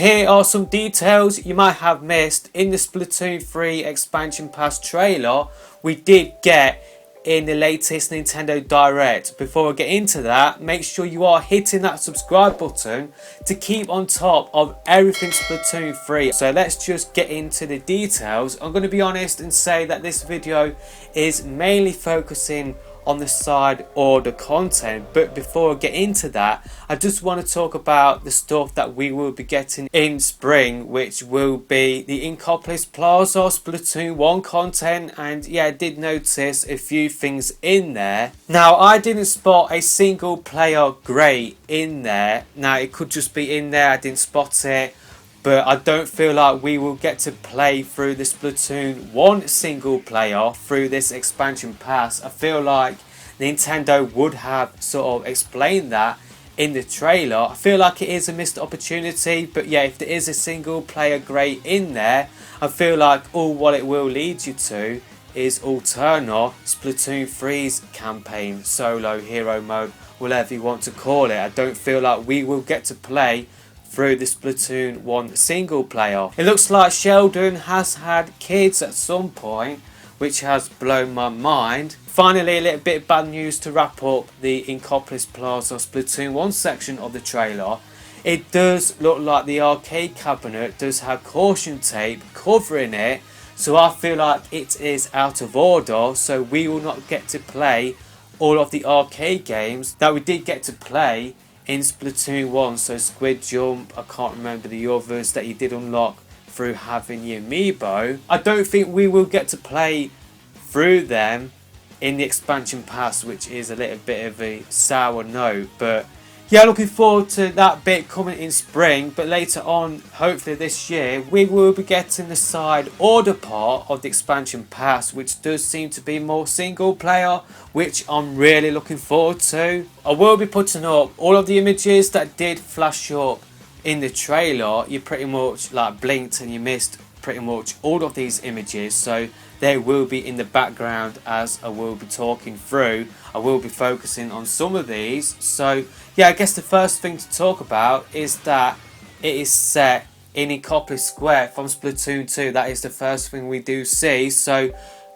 Here are some details you might have missed in the Splatoon 3 expansion pass trailer we did get in the latest Nintendo Direct. Before I get into that, make sure you are hitting that subscribe button to keep on top of everything Splatoon 3. So let's just get into the details. I'm going to be honest and say that this video is mainly focusing on the side order content, but before I get into that, I just want to talk about the stuff that we will be getting in spring, which will be the Inkopolis Plaza Splatoon 1 content. And yeah, I did notice a few things in there. Now, I didn't spot a single player grey in there. Now, it could just be in there, I didn't spot it, but I don't feel like we will get to play through the Splatoon 1 single player through this expansion pass. I feel like Nintendo would have sort of explained that in the trailer. I feel like it is a missed opportunity, but yeah, if there is a single player grey in there, I feel like all what it will lead you to is Alterna, Splatoon 3's campaign, solo, hero mode, whatever you want to call it. I don't feel like we will get to play through the Splatoon 1 single player. It looks like Sheldon has had kids at some point, which has blown my mind. Finally, a little bit of bad news to wrap up the Inkopolis Plaza Splatoon 1 section of the trailer. It does look like the arcade cabinet does have caution tape covering it, so I feel like it is out of order, so we will not get to play all of the arcade games that we did get to play in Splatoon 1, so Squid Jump, I can't remember the others that you did unlock through having your amiibo. I don't think we will get to play through them in the expansion pass, which is a little bit of a sour note, but yeah, looking forward to that bit coming in spring. But later on, hopefully this year, we will be getting the side order part of the expansion pass, which does seem to be more single player, which I'm really looking forward to. I will be putting up all of the images that did flash up in the trailer. You pretty much like blinked and you missed pretty much all of these images, so they will be in the background as I will be talking through. I will be focusing on some of these. So yeah, I guess the first thing to talk about is that it is set in Inkopolis Square from Splatoon 2. That is the first thing we do see. So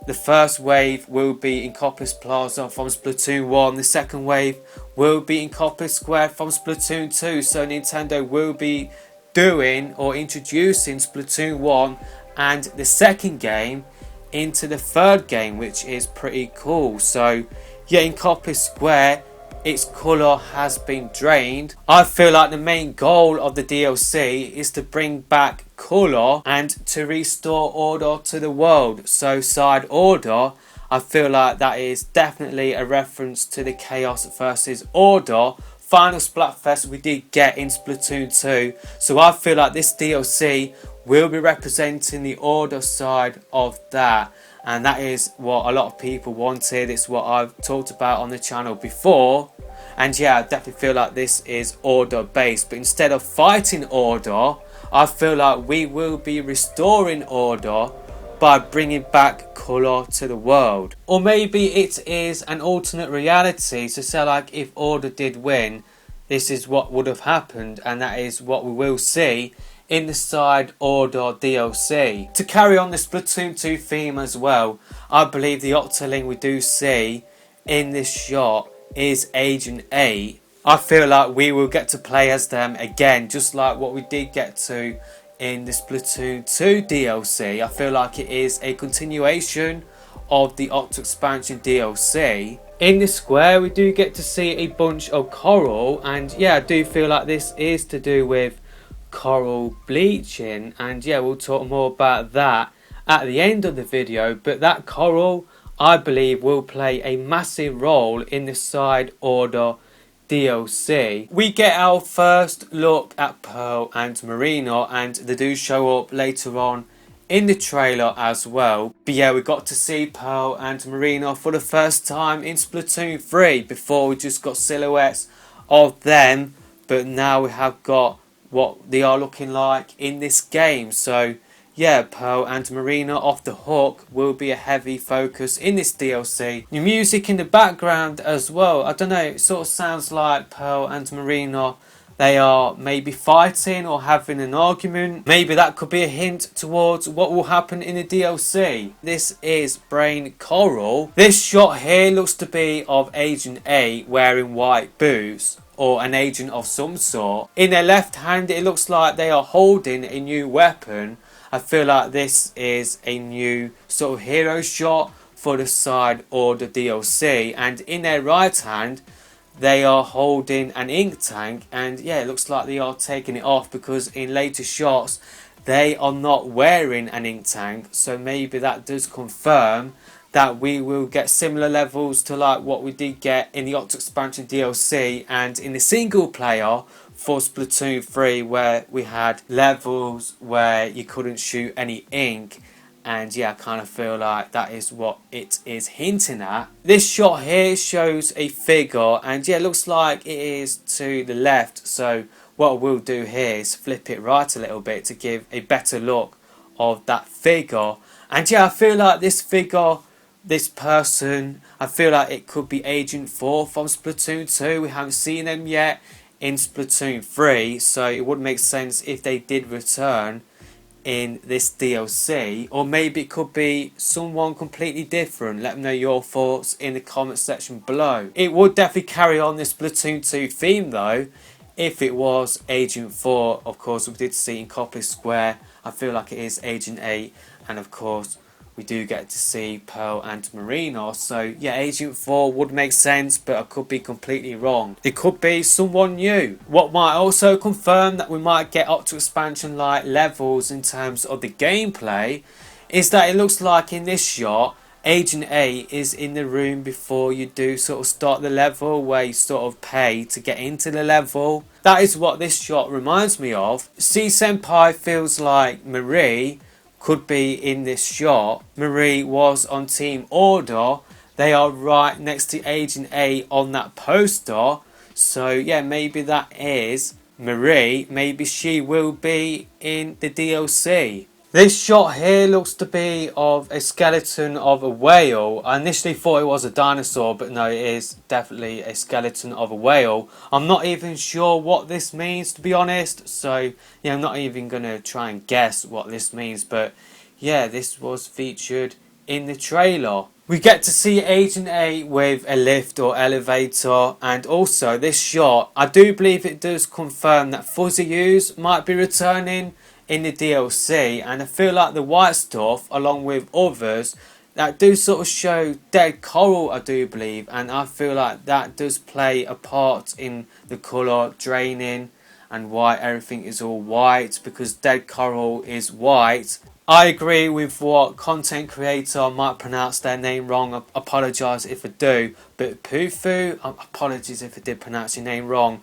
the first wave will be Inkopolis Plaza from Splatoon 1. The second wave will be Inkopolis Square from Splatoon 2. So Nintendo will be doing or introducing Splatoon 1 and the second game into the third game, which is pretty cool. So yeah, Inkopolis Square, its colour has been drained. I feel like the main goal of the DLC is to bring back colour and to restore order to the world. So side order, I feel like that is definitely a reference to the Chaos versus Order final Splatfest we did get in Splatoon 2. So I feel like this DLC will be representing the order side of that, and that is what a lot of people wanted. It's what I've talked about on the channel before, and yeah, I definitely feel like this is order based, but instead of fighting order, I feel like we will be restoring order by bringing back colour to the world. Or maybe it is an alternate reality, so say like if order did win, this is what would have happened, and that is what we will see in the side order DLC. To carry on the Splatoon 2 theme as well, I believe the Octoling we do see in this shot is Agent 8. I feel like we will get to play as them again, just like what we did get to in the Splatoon 2 DLC. I feel like it is a continuation of the Octo expansion DLC. In the square we do get to see a bunch of coral, and yeah, I do feel like this is to do with coral bleaching, and yeah, we'll talk more about that at the end of the video. But that coral, I believe, will play a massive role in the side order DLC. We get our first look at Pearl and Marina, and they do show up later on in the trailer as well. But yeah, we got to see Pearl and Marina for the first time in Splatoon 3. Before we just got silhouettes of them, but now we have got what they are looking like in this game. So yeah, Pearl and Marina off the hook will be a heavy focus in this DLC. New music in the background as well. I don't know, it sort of sounds like Pearl and Marina they are maybe fighting or having an argument. Maybe that could be a hint towards what will happen in the DLC. This is Brain Coral. This shot here looks to be of Agent A wearing white boots, or an agent of some sort. In their left hand it looks like they are holding a new weapon. I feel like this is a new sort of hero shot for the side or the DLC, and in their right hand they are holding an ink tank, and yeah, it looks like they are taking it off because in later shots they are not wearing an ink tank. So maybe that does confirm that we will get similar levels to like what we did get in the Octo Expansion DLC and in the single player for Splatoon 3, where we had levels where you couldn't shoot any ink. And yeah, I kind of feel like that is what it is hinting at. This shot here shows a figure, and yeah, it looks like it is to the left. So what we'll do here is flip it right a little bit to give a better look of that figure. And yeah, I feel like this figure, this person, I feel like it could be Agent 4 from Splatoon 2. We haven't seen them yet in Splatoon 3, so it would make sense if they did return in this DLC, or maybe it could be someone completely different. Let me know your thoughts in the comment section below. It would definitely carry on this Splatoon 2 theme though if it was Agent 4. Of course, we did see in Copley Square. I feel like it is Agent 8, and of course we do get to see Pearl and Marina. So yeah, Agent 4 would make sense, but I could be completely wrong. It could be someone new. What might also confirm that we might get up to expansion like levels in terms of the gameplay is that it looks like in this shot Agent A is in the room before you do sort of start the level, where you sort of pay to get into the level. That is what this shot reminds me of. C Senpai feels like Marie could be in this shot. Marie was on Team Order. They are right next to Agent A on that poster. So yeah, maybe that is Marie. Maybe she will be in the DLC. This shot here looks to be of a skeleton of a whale. I initially thought it was a dinosaur, but no, it is definitely a skeleton of a whale. I'm not even sure what this means, to be honest. So yeah, I'm not even going to try and guess what this means. But yeah, this was featured in the trailer. We get to see Agent A with a lift or elevator, and also this shot, I do believe it does confirm that Fuzzy U's might be returning in the DLC, and I feel like the white stuff along with others that do sort of show dead coral, I do believe, and I feel like that does play a part in the colour draining and why everything is all white, because dead coral is white. I agree with what content creator might pronounce their name wrong. I apologise if I do, but Pufu, apologies if I did pronounce your name wrong.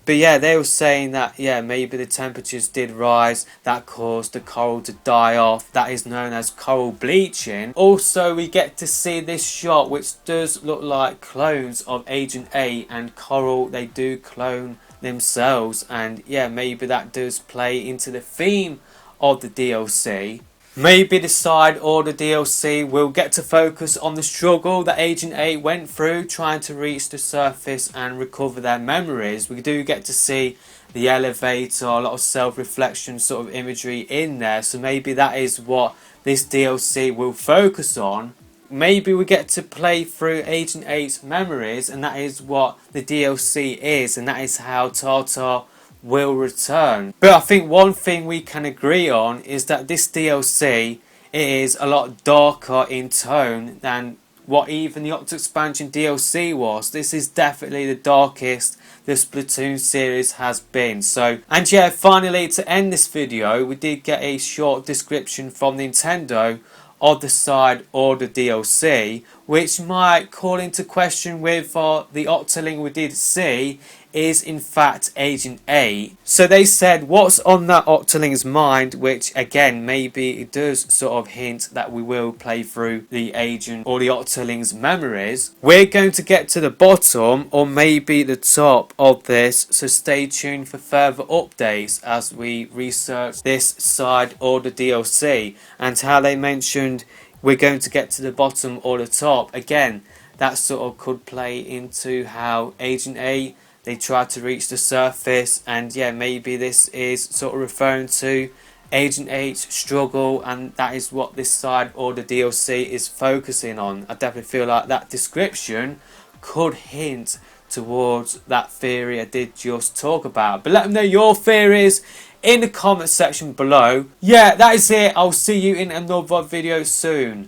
But yeah, they were saying that yeah, maybe the temperatures did rise, that caused the coral to die off. That is known as coral bleaching. Also, we get to see this shot which does look like clones of Agent A and Coral. They do clone themselves, and yeah, maybe that does play into the theme of the DLC. Maybe the side or the DLC will get to focus on the struggle that Agent A went through trying to reach the surface and recover their memories. We do get to see the elevator, a lot of self-reflection sort of imagery in there, so maybe that is what this DLC will focus on. Maybe we get to play through Agent A's memories, and that is what the DLC is, and that is how Tata will return. But I think one thing we can agree on is that this DLC is a lot darker in tone than what even the Octo Expansion DLC was. This is definitely the darkest the Splatoon series has been. So, and yeah, finally to end this video, we did get a short description from Nintendo of the side or the DLC, which might call into question whether the Octoling we did see is in fact Agent A. So they said what's on that Octoling's mind, which again maybe it does sort of hint that we will play through the agent or the Octoling's memories. We're going to get to the bottom or maybe the top of this, so stay tuned for further updates as we research this side or the DLC. And how they mentioned we're going to get to the bottom or the top, again that sort of could play into how Agent A they tried to reach the surface, and yeah, maybe this is sort of referring to Agent H struggle, and that is what this side or the DLC is focusing on. I definitely feel like that description could hint towards that theory I did just talk about. But let me know your theories in the comment section below. Yeah, that is it. I'll see you in another video soon.